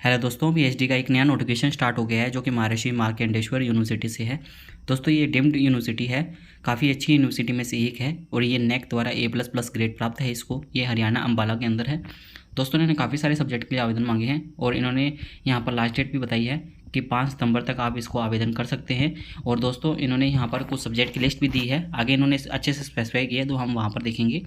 Hello दोस्तों, PhD का एक नया नोटिफिकेशन स्टार्ट हो गया है जो कि महर्षि मार्कंडेश्वर यूनिवर्सिटी से है। दोस्तों ये डीम्ड यूनिवर्सिटी है, काफ़ी अच्छी यूनिवर्सिटी में से एक है और ये नेक द्वारा A++ ग्रेड प्राप्त है इसको। ये हरियाणा अम्बाला के अंदर है। दोस्तों इन्होंने काफ़ी सारे सब्जेक्ट के लिए आवेदन मांगे हैं और इन्होंने यहाँ पर लास्ट डेट भी बताई है कि 5 सितंबर तक आप इसको आवेदन कर सकते हैं। और दोस्तों इन्होंने यहाँ पर कुछ सब्जेक्ट की लिस्ट भी दी है, आगे इन्होंने अच्छे से स्पेसिफाई किया है तो हम वहाँ पर देखेंगे।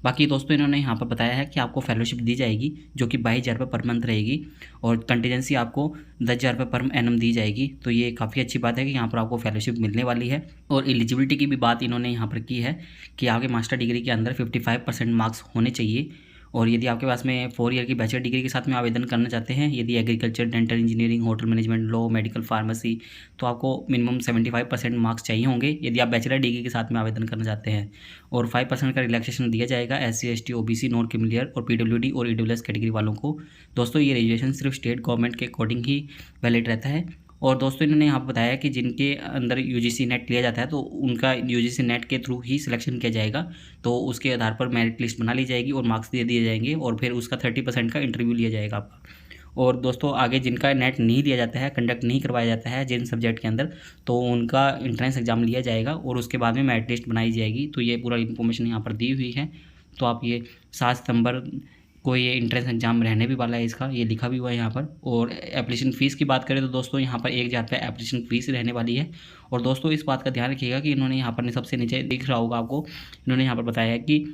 बाकी दोस्तों इन्होंने यहाँ पर बताया है कि आपको फेलोशिप दी जाएगी जो कि 22,000 रुपये पर मंथ रहेगी और कंटीजेंसी आपको 10,000 रुपये पर एनम दी जाएगी। तो ये काफ़ी अच्छी बात है कि यहाँ पर आपको फेलोशिप मिलने वाली है। और एलिजिबिलिटी की भी बात इन्होंने यहाँ पर की है कि आपके मास्टर डिग्री के अंदर 55% मार्क्स होने चाहिए। और यदि आपके पास में 4 ईयर की बैचलर डिग्री के साथ में आवेदन करना चाहते हैं, यदि agriculture, dental engineering, hotel management, law, medical, pharmacy, तो आपको मिनिमम 75% मार्क्स चाहिए होंगे यदि आप बैचलर डिग्री के साथ में आवेदन करना चाहते हैं। और 5% का रिलैक्सेशन दिया जाएगा SC, ST, OBC, non creamy layer और PWD और EWS कैटेगरी वालों को। दोस्तों ये रेजुएशन सिर्फ स्टेट गवर्नमेंट के अकॉर्डिंग ही वैलिड रहता है। और दोस्तों इन्होंने यहाँ पर बताया कि जिनके अंदर UGC नेट लिया जाता है तो उनका UGC नेट के थ्रू ही सिलेक्शन किया जाएगा, तो उसके आधार पर मेरिट लिस्ट बना ली जाएगी और मार्क्स दे दिए जाएंगे और फिर उसका 30% का इंटरव्यू लिया जाएगा आपका। और दोस्तों आगे जिनका नेट नहीं लिया जाता है, कंडक्ट नहीं करवाया जाता है जिन सब्जेक्ट के अंदर, तो उनका एंट्रेंस एग्जाम लिया जाएगा और उसके बाद में मेरिट लिस्ट बनाई जाएगी। तो ये पूरा इन्फॉर्मेशन यहाँ पर दी हुई है। तो आप ये 7 सितंबर को ये एंट्रेंस एग्जाम रहने भी वाला है इसका, ये लिखा भी हुआ है यहाँ पर। और एप्लीकेशन फ़ीस की बात करें तो दोस्तों यहाँ पर 1,000 रुपये एप्लीकेशन फ़ीस रहने वाली है। और दोस्तों इस बात का ध्यान रखिएगा कि इन्होंने यहाँ पर सबसे नीचे दिख रहा होगा आपको, इन्होंने यहाँ पर बताया है कि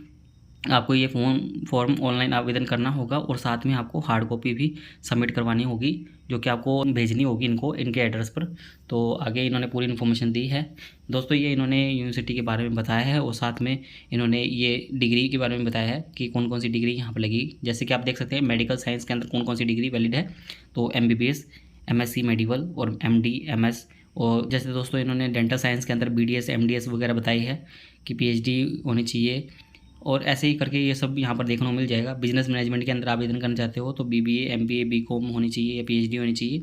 आपको ये फॉर्म ऑनलाइन आवेदन करना होगा और साथ में आपको हार्ड कॉपी भी सबमिट करवानी होगी जो कि आपको भेजनी होगी इनको इनके एड्रेस पर। तो आगे इन्होंने पूरी इन्फॉर्मेशन दी है। दोस्तों ये इन्होंने यूनिवर्सिटी के बारे में बताया है और साथ में इन्होंने ये डिग्री के बारे में बताया है कि कौन कौन सी डिग्री यहाँ पर लगेगी। जैसे कि आप देख सकते हैं मेडिकल साइंस के अंदर कौन कौन सी डिग्री वैलिड है, तो MBBS, MSc मेडिकल और MD, MS। और जैसे दोस्तों इन्होंने डेंटल साइंस के अंदर BDS, MDS वगैरह बताई है कि PhD होनी चाहिए। और ऐसे ही करके ये सब यहाँ पर देखने को मिल जाएगा। बिजनेस मैनेजमेंट के अंदर आवेदन करना चाहते हो तो BBA, MBA, BCom होनी चाहिए या PhD होनी चाहिए।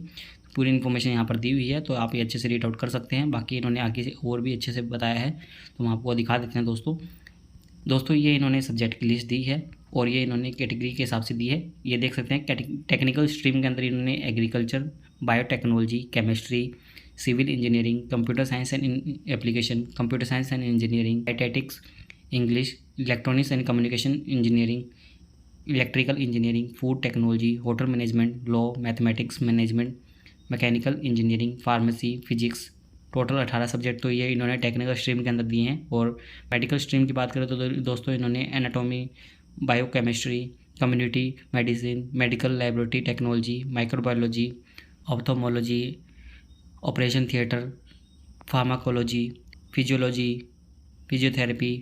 पूरी इन्फॉर्मेशन यहाँ पर दी हुई है तो आप ये अच्छे से रीड आउट कर सकते हैं। बाकी इन्होंने आगे से और भी अच्छे से बताया है तो हम आपको दिखा देते हैं। दोस्तों ये इन्होंने सब्जेक्ट की लिस्ट दी है और ये इन्होंने कैटेगरी के हिसाब से दी है। ये देख सकते हैं टेक्निकल स्ट्रीम के अंदर इन्होंने agriculture, biotechnology, chemistry, civil engineering, computer science and application, computer science and engineering, dietetics, English, electronics and communication engineering, electrical engineering, food technology, hotel management, law, mathematics management, mechanical engineering, pharmacy, physics, total 18 subject तो ये इन्होंने technical stream के अंदर दिए हैं। और medical stream की बात करें तो दोस्तों इन्होंने anatomy, biochemistry, community medicine, medical laboratory technology, microbiology, ophthalmology, operation theatre, pharmacology, physiology, physiotherapy,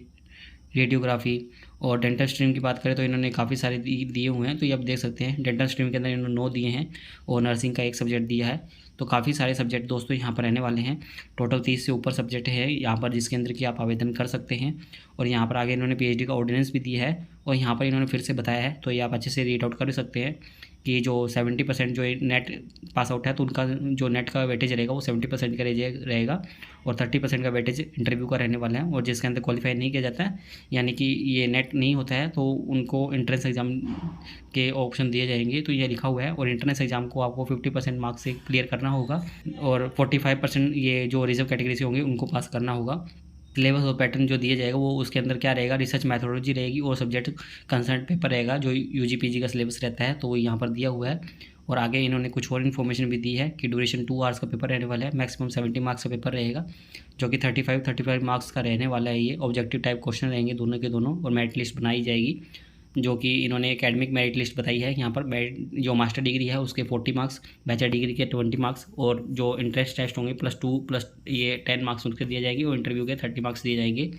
radiography और डेंटल स्ट्रीम की बात करें तो इन्होंने काफ़ी सारे दिए हुए हैं। तो ये आप देख सकते हैं डेंटल स्ट्रीम के अंदर इन्होंने 9 दिए हैं और नर्सिंग का 1 सब्जेक्ट दिया है। तो काफ़ी सारे सब्जेक्ट दोस्तों यहाँ पर रहने वाले हैं। टोटल 30 से ऊपर सब्जेक्ट है यहाँ पर जिसके अंदर कि आप आवेदन कर सकते हैं। और यहाँ पर आगे इन्होंने PhD का ऑर्डिनेंस भी दिया है और यहाँ पर इन्होंने फिर से बताया है तो ये आप अच्छे से रीड आउट कर सकते हैं कि जो 70% जो नेट पास आउट है तो उनका जो नेट का वेटेज रहेगा वो 70% का रहेगा और 30% का वेटेज इंटरव्यू का रहने वाला है। और जिसके अंदर क्वालिफाई नहीं किया जाता है यानी कि ये नेट नहीं होता है तो उनको एंट्रेंस एग्ज़ाम के ऑप्शन दिए जाएंगे। तो ये लिखा हुआ है और एंट्रेंस एग्ज़ाम को आपको 50% मार्क्स से क्लियर करना होगा और 45% ये जो रिजर्व कैटेगरी से होंगे उनको पास करना होगा। सिलेबस और पैटर्न जो दिया जाएगा वो उसके अंदर क्या रहेगा, रिसर्च मैथोडोलॉजी रहेगी और सब्जेक्ट कंसर्न पेपर रहेगा जो UG PG का सिलेबस रहता है तो वो यहाँ पर दिया हुआ है। और आगे इन्होंने कुछ और इन्फॉर्मेशन भी दी है कि ड्यूरेशन 2 आवर्स का पेपर रहने वाला है, मैक्सिमम 70 मार्क्स का पेपर रहेगा जो कि 35 मार्क्स का रहने वाला है। ये ऑब्जेक्टिव टाइप क्वेश्चन रहेंगे दोनों के दोनों और मेरिट लिस्ट बनाई जाएगी जो कि इन्होंने एकेडमिक मेरिट लिस्ट बताई है। यहाँ पर जो मास्टर डिग्री है उसके 40 मार्क्स, बैचलर डिग्री के 20 मार्क्स और जो इंट्रेंस टेस्ट होंगे +2 प्लस ये 10 मार्क्स उनके दिए जाएंगे और इंटरव्यू के 30 मार्क्स दिए जाएंगे।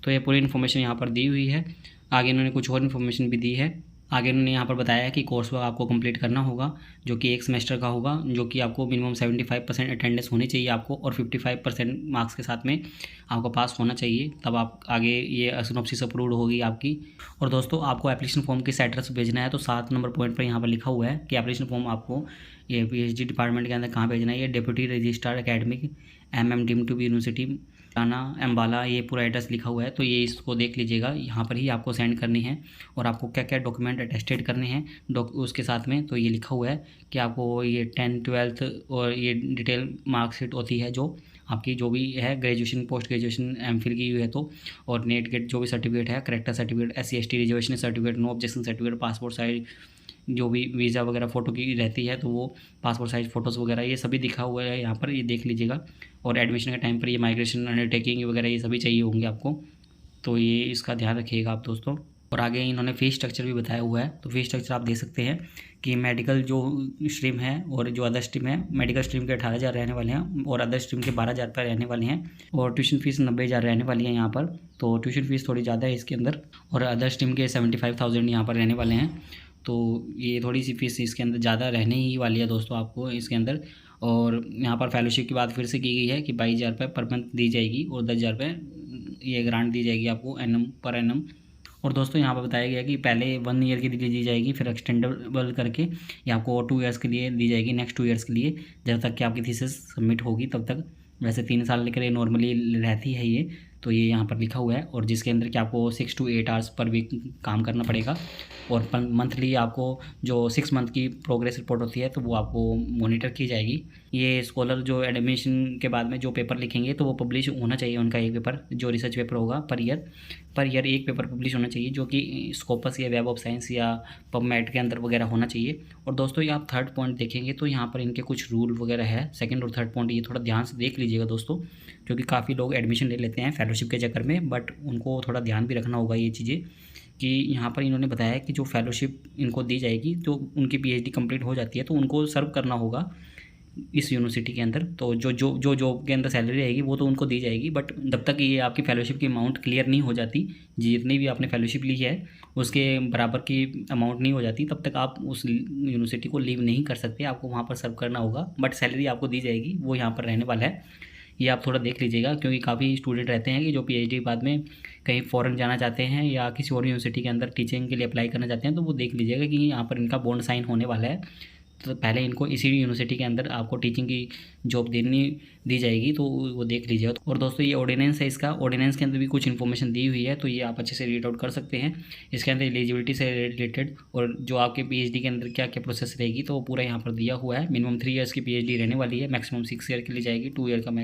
तो ये पूरी इन्फॉर्मेशन यहाँ पर दी हुई है। आगे इन्होंने कुछ और इन्फॉर्मेशन भी दी है। आगे इन्होंने यहाँ पर बताया है कि कोर्स वर्क आपको कंप्लीट करना होगा जो कि 1 सेमेस्टर का होगा, जो कि आपको मिनिमम 75% अटेंडेंस होनी चाहिए आपको और 55% मार्क्स के साथ में आपको पास होना चाहिए, तब आप आगे ये सिनॉप्सिस अप्रूव्ड होगी आपकी। और दोस्तों आपको एप्लीकेशन फॉर्म किस एड्रेस पर भेजना है तो 7 नंबर पॉइंट पर यहाँ पर लिखा हुआ है कि एप्लीकेशन फॉर्म आपको ये PhD डिपार्टमेंट के अंदर कहाँ भेजना है। ये deputy registrar academic MM deemed to be university आना अम्बाला, ये पूरा एड्रेस लिखा हुआ है। तो ये इसको देख लीजिएगा, यहाँ पर ही आपको सेंड करनी है। और आपको क्या क्या डॉक्यूमेंट अटेस्टेड करने हैं उसके साथ में, तो ये लिखा हुआ है कि आपको ये 10th 12th और ये डिटेल मार्कशीट होती है जो आपकी जो भी है, ग्रेजुएशन, पोस्ट ग्रेजुएशन, एमफिल की हुई है तो, और नेट गेट जो भी सर्टिफिकेट है, character certificate, SC ST reservation certificate, no objection certificate, passport size जो भी वीज़ा वगैरह फ़ोटो की रहती है तो वो पासपोर्ट साइज़ फ़ोटोज़ वगैरह ये सभी दिखा हुआ है यहाँ पर, ये देख लीजिएगा। और एडमिशन के टाइम पर ये माइग्रेशन अंडरटेकिंग वगैरह ये सभी चाहिए होंगे आपको, तो ये इसका ध्यान रखिएगा आप दोस्तों। और आगे इन्होंने फ़ीस स्ट्रक्चर भी बताया हुआ है, तो फ़ीस स्ट्रक्चर आप देख सकते हैं कि मेडिकल जो स्ट्रीम है और जो अदर स्ट्रीम है, मेडिकल स्ट्रीम के 18,000 रहने वाले हैं और अदर स्ट्रीम के 12,000 रुपये रहने वाले हैं। और ट्यूशन फ़ीस 90,000 रहने वाली है यहाँ पर, तो ट्यूशन फ़ीस थोड़ी ज़्यादा है इसके अंदर। और अदर स्ट्रीम के 75,000 यहाँ पर रहने वाले हैं, तो ये थोड़ी सी फ़ीस इसके अंदर ज़्यादा रहने ही वाली है दोस्तों आपको इसके अंदर। और यहाँ पर फेलोशिप की बात फिर से की गई है कि 22,000 रुपये पर मंथ दी जाएगी और 10,000 रुपये ये ग्रांट दी जाएगी आपको एनम पर एनम। और दोस्तों यहाँ पर बताया गया कि पहले 1 ईयर की दी जाएगी, फिर एक्सटेंडेबल करके ये आपको 2 ईयर्स के लिए दी जाएगी, नेक्स्ट 2 ईयर्स के लिए, जब तक कि आपकी थीसिस सबमिट होगी तब तक। वैसे 3 साल के लिए नॉर्मली रहती है ये, तो ये यहाँ पर लिखा हुआ है। और जिसके अंदर कि आपको 6 to 8 आवर्स पर वीक काम करना पड़ेगा। और मंथली आपको जो 6 मंथ की प्रोग्रेस रिपोर्ट होती है तो वो आपको मॉनिटर की जाएगी। ये स्कॉलर जो एडमिशन के बाद में जो पेपर लिखेंगे तो वो पब्लिश होना चाहिए उनका एक पेपर, जो रिसर्च पेपर होगा पर ईयर एक पेपर पब्लिश होना चाहिए, जो कि स्कोपस या वेब ऑफ साइंस या पबमेड के अंदर वगैरह होना चाहिए। और दोस्तों ये आप थर्ड पॉइंट देखेंगे तो यहाँ पर इनके कुछ रूल वगैरह है, सेकंड और थर्ड पॉइंट ये थोड़ा ध्यान से देख लीजिएगा दोस्तों, क्योंकि काफ़ी लोग एडमिशन ले लेते हैं फेलोशिप के चक्कर में, बट उनको थोड़ा ध्यान भी रखना होगा ये चीज़ें। कि यहाँ पर इन्होंने बताया कि जो फेलोशिप इनको दी जाएगी तो उनकी PhD कंप्लीट हो जाती है तो उनको सर्व करना होगा इस यूनिवर्सिटी के अंदर। तो जो जॉब के अंदर सैलरी रहेगी वो तो उनको दी जाएगी, बट जब तक ये आपकी फेलोशिप की अमाउंट क्लियर नहीं हो जाती, जितनी भी आपने फेलोशिप ली है उसके बराबर की अमाउंट नहीं हो जाती, तब तक आप उस यूनिवर्सिटी को लीव नहीं कर सकते, आपको वहाँ पर सर्व करना होगा। बट सैलरी आपको दी जाएगी, वो यहाँ पर रहने वाला है, ये आप थोड़ा देख लीजिएगा। क्योंकि काफ़ी स्टूडेंट रहते हैं कि जो PhD बाद में कहीं फ़ॉरेन जाना चाहते हैं या किसी और यूनिवर्सिटी के अंदर टीचिंग के लिए अप्लाई करना चाहते हैं, तो वो देख लीजिएगा कि यहाँ पर इनका बॉन्ड साइन होने वाला है। तो पहले इनको इसी यूनिवर्सिटी के अंदर आपको टीचिंग की जॉब दी जाएगी, तो वो देख लीजिएगा। और दोस्तों ये ऑर्डिनेंस है, इसका ऑर्डिनेंस के अंदर भी कुछ इन्फॉर्मेशन दी हुई है, तो ये आप अच्छे से रीड आउट कर सकते हैं। इसके अंदर एलिजिबिलिटी से रिलेटेड और जो आपके PhD के अंदर क्या क्या प्रोसेस रहेगी तो वो पूरा यहाँ पर दिया हुआ है। मिनिमम 3 ईयर्स की PhD रहने वाली है, मैक्सिमम 6 ईयर के लिए जाएगी, 2 ईयर का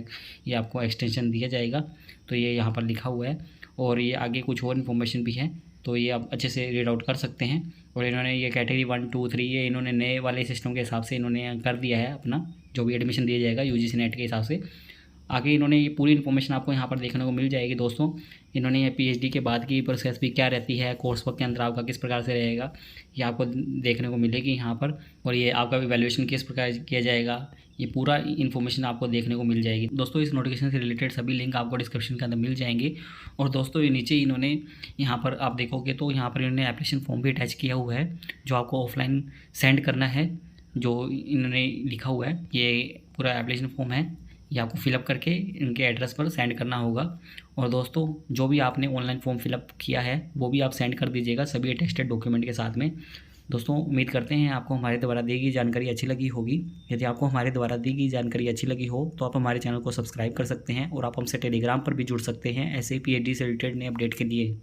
ये आपको एक्सटेंशन दिया जाएगा, तो ये यहाँ पर लिखा हुआ है। और ये आगे कुछ और इन्फॉर्मेशन भी है, तो ये आप अच्छे से रीड आउट कर सकते हैं। और इन्होंने ये कैटेगरी 1 2 3 ये इन्होंने नए वाले सिस्टम के हिसाब से इन्होंने कर दिया है अपना, जो भी एडमिशन दिया जाएगा UGC नेट के हिसाब से। आगे इन्होंने ये पूरी इन्फॉर्मेशन आपको यहाँ पर देखने को मिल जाएगी दोस्तों। इन्होंने ये PhD के बाद की प्रोसेस भी क्या रहती है, कोर्स वर्क के अंदर आपका किस प्रकार से रहेगा, ये आपको देखने को मिलेगी यहाँ पर। और ये आपका इवैल्यूएशन किस प्रकार किया जाएगा, ये पूरा इन्फॉर्मेशन आपको देखने को मिल जाएगी दोस्तों। इस नोटिफिकेशन से रिलेटेड सभी लिंक आपको डिस्क्रिप्शन के अंदर मिल जाएंगे। और दोस्तों ये नीचे इन्होंने यहाँ पर आप देखोगे तो यहाँ पर इन्होंने एप्लीकेशन फॉर्म भी अटैच किया हुआ है, जो आपको ऑफलाइन सेंड करना है, जो इन्होंने लिखा हुआ है। ये पूरा एप्लीकेशन फॉर्म है, ये आपको फिलअप करके इनके एड्रेस पर सेंड करना होगा। और दोस्तों जो भी आपने ऑनलाइन फॉर्म फिलअप किया है वो भी आप सेंड कर दीजिएगा सभी अटेस्टेड डॉक्यूमेंट के साथ में। दोस्तों उम्मीद करते हैं आपको हमारे द्वारा दी गई जानकारी अच्छी लगी होगी। यदि आपको हमारे द्वारा दी गई जानकारी अच्छी लगी हो तो आप हमारे चैनल को सब्सक्राइब कर सकते हैं और आप हमसे टेलीग्राम पर भी जुड़ सकते हैं ऐसे ही PhD से रिलेटेड नए अपडेट के लिए।